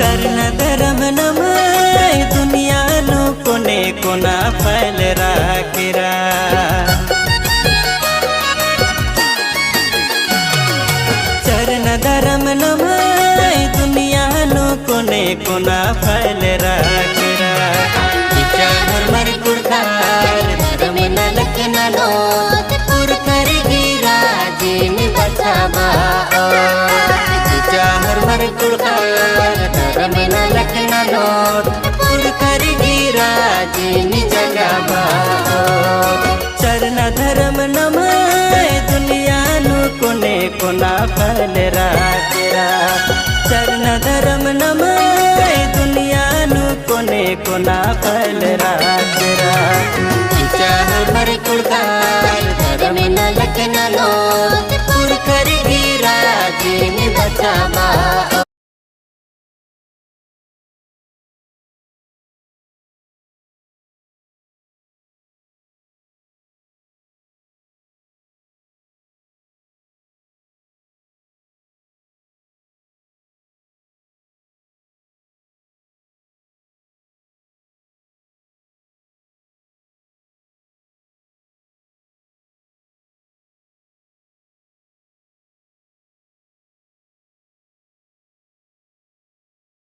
चरण धर्म नमाय दुनिया नु कोने कोना फैल राकेरा। चरण धर्म नमाय दुनिया नु कोने कोना फैल राकेरा। मर कुर्तार धर्म न लखना लोत पुर कर गिरा जिन बचावा चाहर मर कुर्तार धर्म न लखना लोत पुर कर गिरा जिन जगावा। चरण धर्म नमाय दुनिया नु कोने कोना फैल राकेरा। चरण धर्म नमाय दुनिया नु कोने कोना फैल रा।